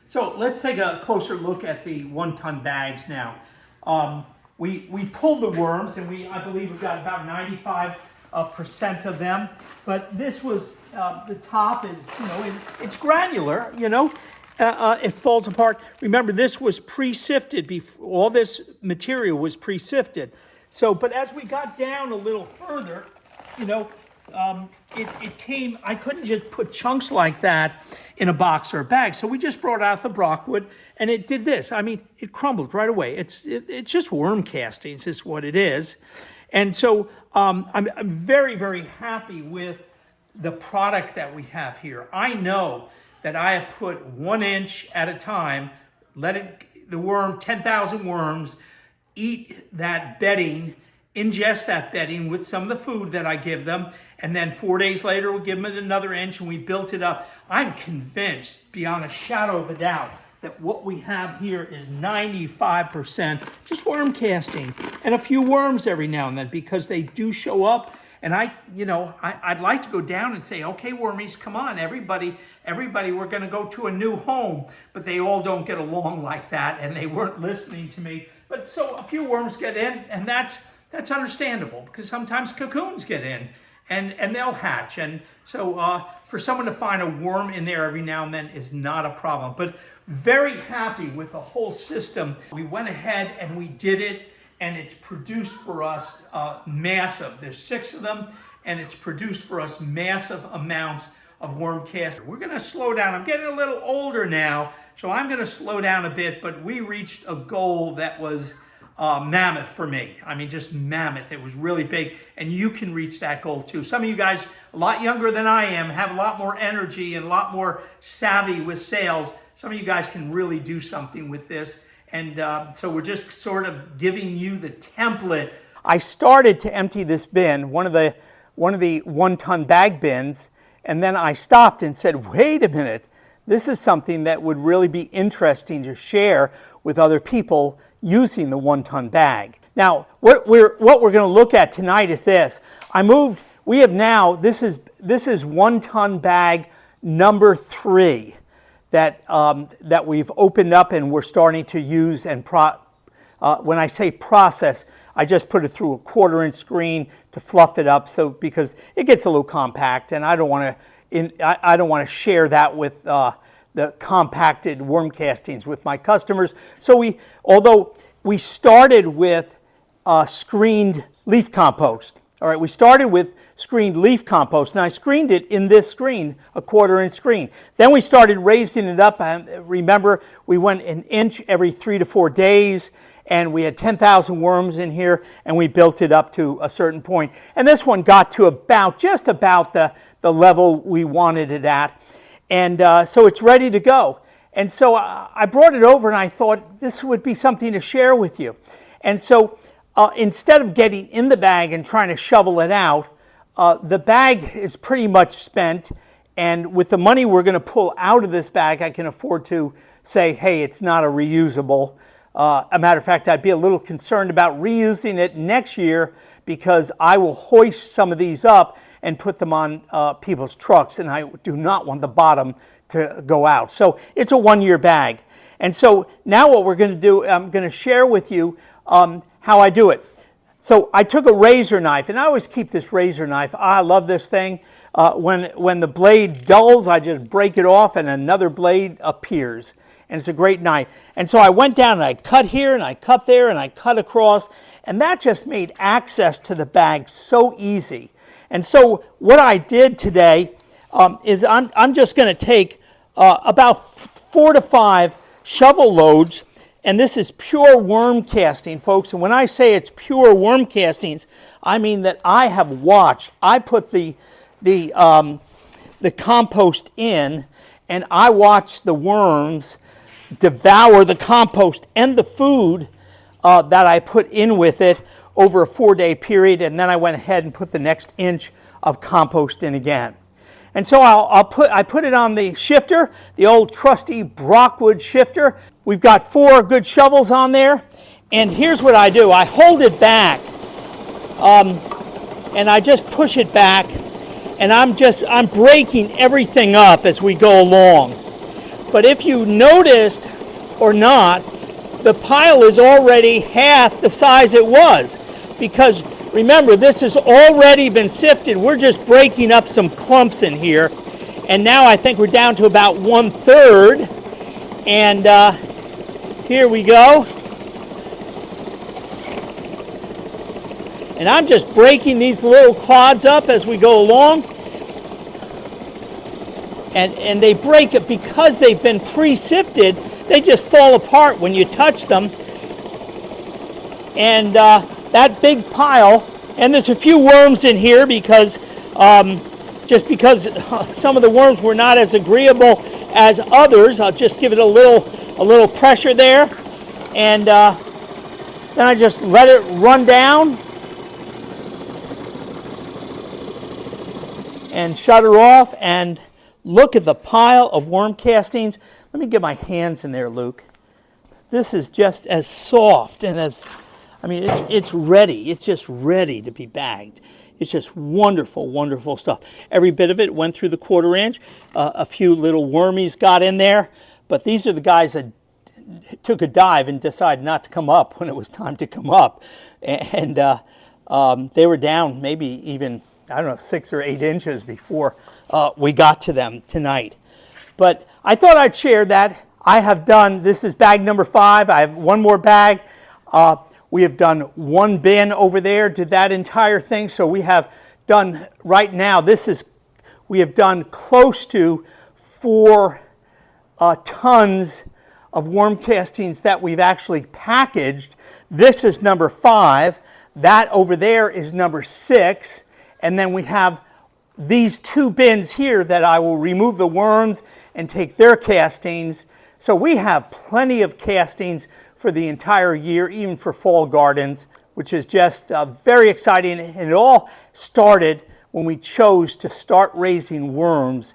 So let's take a closer look at the 1-ton bags now. We pulled the worms, and I believe we've got about 95% of them. But this was the top is it's granular. It falls apart. Remember, this was pre-sifted. Before all this material was pre-sifted. So, but as we got down a little further, it came. I couldn't just put chunks like that in a box or a bag. So we just brought out the Brockwood, and it did this. I mean, it crumbled right away. It's just worm castings is what it is. And so I'm very, very happy with the product that we have here. I know that I have put 1 inch at a time, the worm, 10,000 worms, eat that bedding, ingest that bedding with some of the food that I give them, and then 4 days later we'll give them another inch, and we built it up. I'm convinced, beyond a shadow of a doubt, that what we have here is 95% just worm casting, and a few worms every now and then, because they do show up. And I'd like to go down and say, okay, wormies, come on, everybody, we're going to go to a new home. But they all don't get along like that, and they weren't listening to me. But so a few worms get in, and that's understandable, because sometimes cocoons get in, and they'll hatch. And so for someone to find a worm in there every now and then is not a problem. But very happy with the whole system. We went ahead and we did it. And it's produced for us massive. There's 6 of them, and it's produced for us massive amounts of worm cast. We're going to slow down. I'm getting a little older now, so I'm going to slow down a bit, but we reached a goal that was mammoth for me. I mean, just mammoth. It was really big, and you can reach that goal too. Some of you guys, a lot younger than I am, have a lot more energy and a lot more savvy with sales. Some of you guys can really do something with this. And so we're just sort of giving you the template. I started to empty this bin, one of the 1-ton bag bins, and then I stopped and said, wait a minute, this is something that would really be interesting to share with other people using the 1-ton bag. Now, what we're going to look at tonight is this. We have now, this is 1-ton bag number 3. That we've opened up and we're starting to use. And when I say process, I just put it through a 1/4-inch screen to fluff it up, because it gets a little compact, and I don't want to share that with the compacted worm castings with my customers. So although we started with screened leaf compost. All right, we started with screened leaf compost, and I screened it in this screen, a 1/4-inch screen. Then we started raising it up. Remember, we went 1 inch every 3 to 4 days, and we had 10,000 worms in here, and we built it up to a certain point. And this one got to just about the level we wanted it at. And so it's ready to go. And so I brought it over, and I thought this would be something to share with you. And so instead of getting in the bag and trying to shovel it out, the bag is pretty much spent, and with the money we're going to pull out of this bag, I can afford to say, hey, it's not a reusable. A matter of fact, I'd be a little concerned about reusing it next year, because I will hoist some of these up and put them on people's trucks, and I do not want the bottom to go out. So it's a 1-year bag. And so now what we're going to do, I'm going to share with you how I do it. So I took a razor knife, and I always keep this razor knife. I love this thing. When the blade dulls, I just break it off, and another blade appears. And it's a great knife. And so I went down, and I cut here, and I cut there, and I cut across, and that just made access to the bag so easy. And so what I did today is I'm just going to take about 4 to 5 shovel loads. And this is pure worm casting, folks. And when I say it's pure worm castings, I mean that I have watched. I put the compost in, and I watched the worms devour the compost and the food that I put in with it over a 4-day period. And then I went ahead and put the next inch of compost in again. And so I put it on the shifter, the old trusty Brockwood shifter. We've got 4 good shovels on there. And here's what I do. I hold it back, and I just push it back, and I'm breaking everything up as we go along. But if you noticed or not, the pile is already half the size it was. Because remember, this has already been sifted. We're just breaking up some clumps in here. And now I think we're down to about 1/3. And here we go. And I'm just breaking these little clods up as we go along. And they break it because they've been pre-sifted. They just fall apart when you touch them. And that big pile, and there's a few worms in here because just because some of the worms were not as agreeable as others. I'll just give it a little pressure there, and then I just let it run down and shut her off. And look at the pile of worm castings. Let me get my hands in there, Luke. This is just as soft and as, I mean, it's ready. It's just ready to be bagged. It's just wonderful, wonderful stuff. Every bit of it went through the 1/4 inch. A few little wormies got in there, but these are the guys that took a dive and decided not to come up when it was time to come up. And they were down maybe even, I don't know, 6 or 8 inches before we got to them tonight. But I thought I'd share that. I have done, this is bag number 5. I have one more bag. We have done 1 bin over there, did that entire thing. So we have done, right now, we have done close to 4 tons of worm castings that we've actually packaged. This is number 5. That over there is number 6. And then we have these 2 bins here that I will remove the worms and take their castings. So we have plenty of castings for the entire year, even for fall gardens, which is just very exciting. And it all started when we chose to start raising worms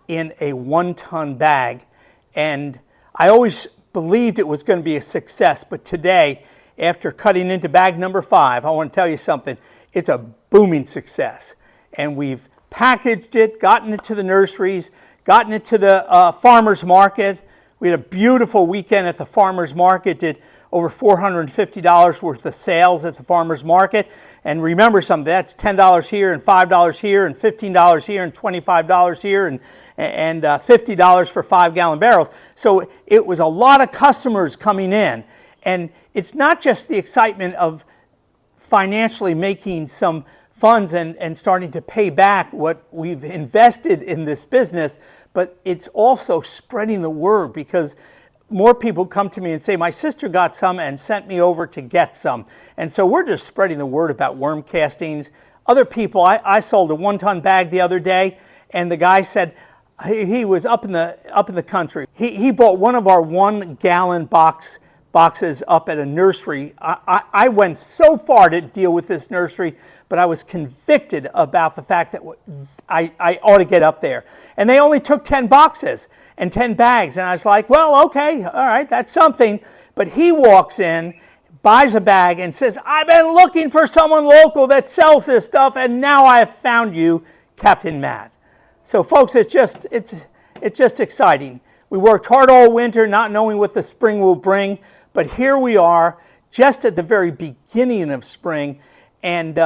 in a 1-ton bag. And I always believed it was going to be a success, but today, after cutting into bag number 5, I want to tell you something. It's a booming success. And we've packaged it, gotten it to the nurseries, gotten it to the farmer's market. We had a beautiful weekend at the farmer's market, did over $450 worth of sales at the farmer's market. And remember something, that's $10 here and $5 here and $15 here and $25 here and $50 for 5-gallon barrels. So it was a lot of customers coming in. And it's not just the excitement of financially making some funds and starting to pay back what we've invested in this business, but it's also spreading the word, because more people come to me and say, my sister got some and sent me over to get some. And so we're just spreading the word about worm castings. Other people, I sold a 1-ton bag the other day, and the guy said, he was up in the country. He bought one of our 1-gallon boxes up at a nursery. I went so far to deal with this nursery, but I was convicted about the fact that I ought to get up there. And they only took 10 boxes and 10 bags. And I was like, well, okay, all right, that's something. But he walks in, buys a bag, and says, I've been looking for someone local that sells this stuff, and now I have found you, Captain Matt. So folks, it's just exciting. We worked hard all winter, not knowing what the spring will bring, but here we are, just at the very beginning of spring, and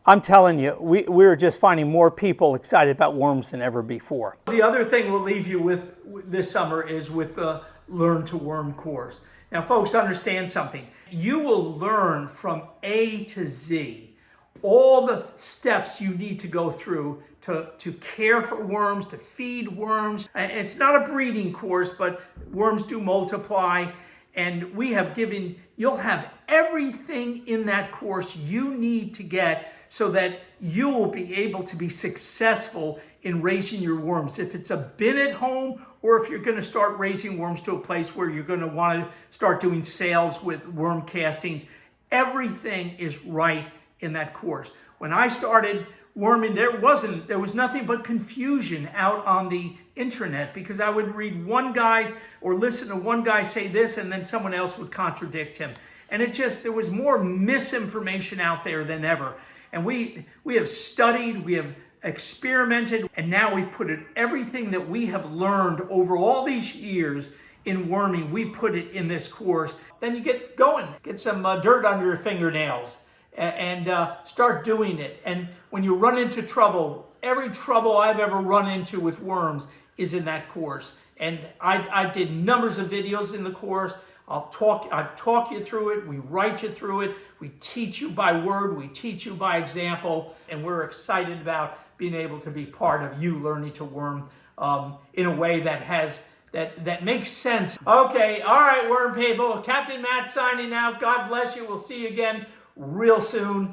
I'm telling you, we're just finding more people excited about worms than ever before. The other thing we'll leave you with this summer is with the Learn to Worm course. Now, folks, understand something. You will learn from A to Z all the steps you need to go through to care for worms, to feed worms. It's not a breeding course, but worms do multiply. And you'll have everything in that course you need to get so that you will be able to be successful in raising your worms. If it's a bin at home, or if you're going to start raising worms to a place where you're going to want to start doing sales with worm castings, everything is right in that course. When I started worming, there was nothing but confusion out on the internet, because I would read one guy's or listen to one guy say this and then someone else would contradict him. And there was more misinformation out there than ever. And we have studied, we have experimented, and now we've put it, everything that we have learned over all these years in worming, we put it in this course. Then you get going, get some dirt under your fingernails, and start doing it. And when you run into trouble, every trouble I've ever run into with worms is in that course. And I did numbers of videos in the course. I've talked you through it. We write you through it. We teach you by word. We teach you by example. And we're excited about being able to be part of you learning to worm in a way that makes sense. Okay, all right, worm people. Captain Matt signing out. God bless you. We'll see you again real soon.